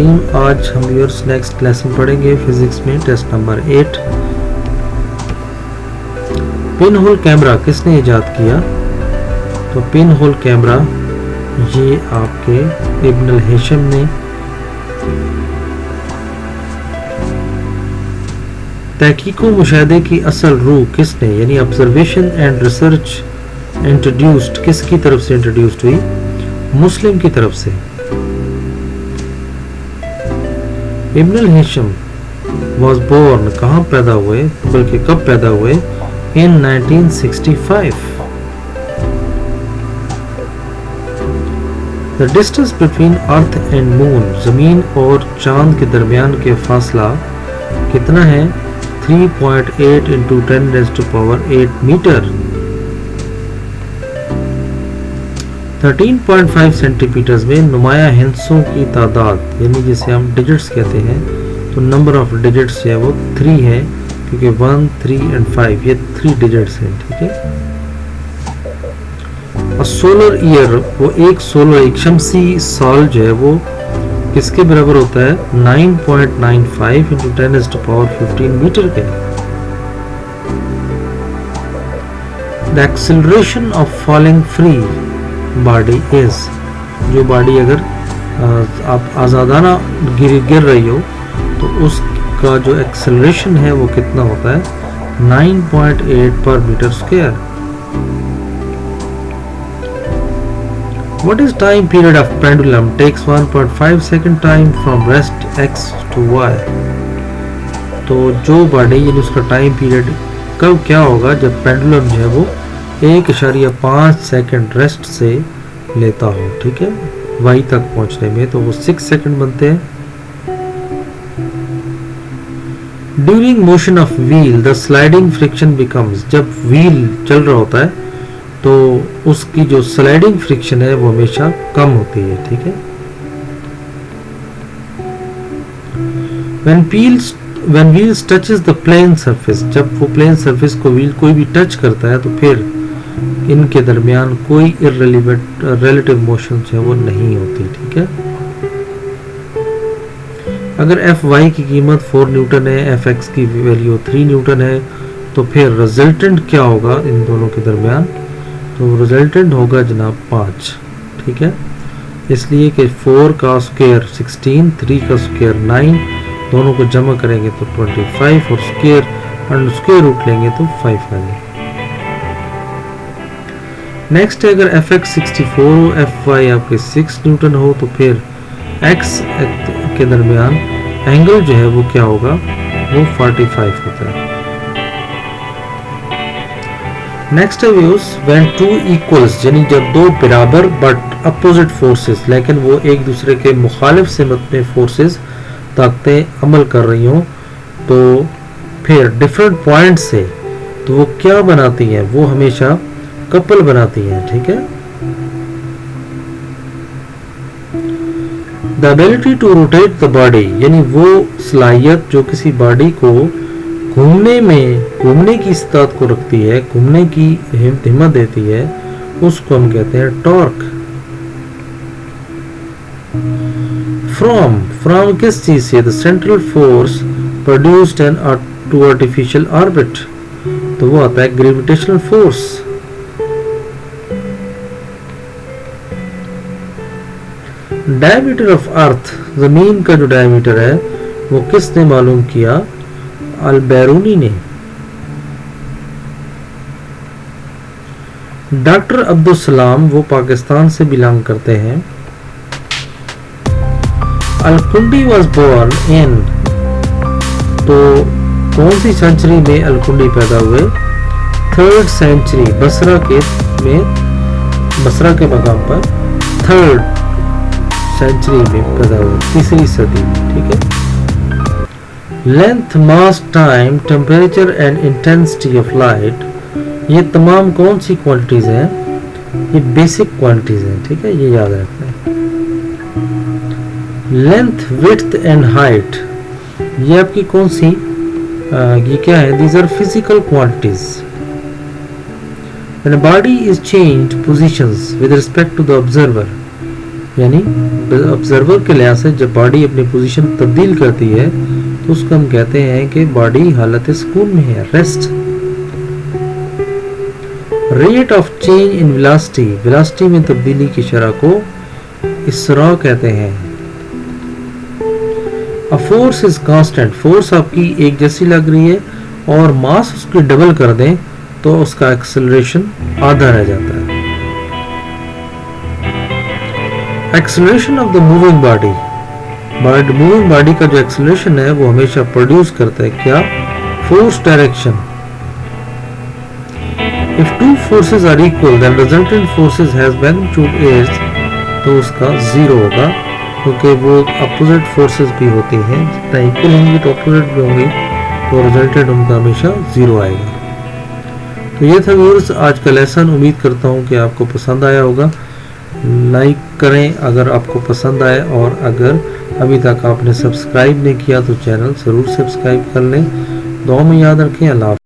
वसीम। आज हम viewers next lesson पढ़ेंगे फिजिक्स में, test number 8। Pinhole camera किसने इजाद किया? तो पिन होल कैमरा ये आपके इब्न हिशम ने। तहकीको मुशाहदे की असल रूह किसने, यानी ऑब्जर्वेशन एंड रिसर्च इंट्रोड्यूस्ड, किसकी तरफ से इंट्रोड्यूस्ड हुई? मुस्लिम की तरफ से। इब्न हिशम वॉज बोर्न, कहाँ पैदा हुए, बल्कि कब पैदा हुए? इन 1965। The distance between earth and moon, जमीन और चांद के दरमियान के फासला कितना है? 3.8 इंटू 10⁸ मीटर। 13.5 सेंटीमीटर्स में नुमाया हिस्सों की तादाद, यानी जिसे हम डिजिट्स कहते हैं, तो नंबर ऑफ डिजिट्स है वो 3 है, क्योंकि 1, 3 एंड 5 ये 3 डिजिट्स हैं। ठीक है। और सोलर ईयर, वो एक शमसी साल जो है वो किसके बराबर होता है? 9.95 इंटू 10⁻15 मीटर के। The acceleration of falling free body is, जो बॉडी अगर आप आज़ादाना गिर रही हो तो उसका जो एक्सेलरेशन है वो कितना होता है? 9.8 पर metre square. What is time period of pendulum takes 1.5 second time from rest x to y? तो जो बॉडी यानी उसका टाइम पीरियड कब क्या होगा जब पेंडुलम जो है वो 1.5 सेकंड रेस्ट से लेता हो। ठीक है, y तक पहुंचने में तो वो 6 सेकंड बनते हैं। During motion of wheel the sliding friction becomes, जब व्हील चल रहा होता है तो उसकी जो स्लाइडिंग फ्रिक्शन है वो हमेशा कम होती है। ठीक है। when wheels touches the plane surface, जब वो प्लेन सरफेस को व्हील कोई भी टच करता है तो फिर इनके दरमियान कोई इररिलेवेंट रिलेटिव मोशन है वो नहीं होती। ठीक है। अगर Fy की कीमत 4 न्यूटन है, Fx की वैल्यू 3 न्यूटन है, तो फिर रिजल्टेंट क्या होगा इन दोनों के दरमियान? तो रिजल्टेंट होगा जनाब 5। ठीक है। इसलिए कि 4 का स्क्वायर 16, 3 का स्क्वायर 9, दोनों को जमा करेंगे तो 25 और स्क्वायर रूट लेंगे तो 5 आएंगे। नेक्स्ट है अगर Fx 64 हो, Fy आपके 6 न्यूटन हो, तो फिर x के दरमियान एंगल जो है वो क्या होगा? वो 45 होता है। नेक्स्ट है व्यूज व्हेन टू इक्वल्स, यानी जब दो बराबर बट अपोजिट फोर्सेस, लेकिन वो एक दूसरे के मुखालिफ सिमत में फोर्सेस ताकतें अमल कर रही हों, तो फिर डिफरेंट पॉइंट से तो वो क्या बनाती हैं? वो हमेशा कपल बनाती हैं। ठीक है। The ability to rotate the body, यानी वो सलाहियत जो किसी बॉडी को घूमने की इस्तात को रखती है, घूमने की हिम्मत देती है, उसको हम कहते हैं टॉर्क। फ्रॉम किस चीज से? The central force produced into artificial orbit, तो वो आता है gravitational force. Diameter of Earth, जमीन का जो डायमीटर है वो किसने मालूम किया? अल-बैरूनी ने। डॉक्टर अब्दुल सलाम वो पाकिस्तान से बिलोंग करते हैं। अल-कुंडी वाज बोर्न इन, तो कौन सी सेंचुरी में अल-कुंडी पैदा हुए? 3rd सेंचुरी, बसरा के मकाम पर 3rd सेंचुरी में पैदा हुए, 3री सदी में। ठीक है। Length, mass, time, temperature and intensity of light, ये तमाम कौन सी क्वांटिटीज हैं? ये बेसिक क्वांटिटीज हैं। ठीक है, ये याद रखना है। लेंथ, विड्थ एंड हाइट, ये आपकी कौन सी ये क्या है? These are physical quantities. When a body is changed positions with respect to the observer, यानी ऑब्जर्वर के लिहाज से जब बॉडी अपनी पोजीशन तब्दील करती है तो उसको हम कहते हैं कि बॉडी हालत सुकून में है, rest. Rate of change in velocity, velocity में तब्दीली की शरह को इसरा कहते हैं। A force is constant, force आपकी एक जैसी लग रही है और मास उसकी डबल कर दें तो उसका एक्सेलरेशन आधा रह जाता है। Acceleration of the moving body, moving body का जो एक्सेलरेशन है वो हमेशा प्रोड्यूस करता है क्या, force direction. If two forces are equal then resultant forces has magnitude is, तो उसका जीरो होगा क्योंकि वो अपोजिट फोर्सेस भी होती हैं, जितना इक्वल होंगी तो अपोजिट भी होंगी, तो रिजल्टेंट उनका हमेशा जीरो आएगा। तो ये था व्यूअर्स आज का लेसन, उम्मीद करता हूँ कि आपको पसंद आया होगा। लाइक करें अगर आपको पसंद आए, और अगर अभी तक आपने सब्सक्राइब नहीं किया तो चैनल ज़रूर सब्सक्राइब कर लें। दुआ में याद रखें। अल्लाह।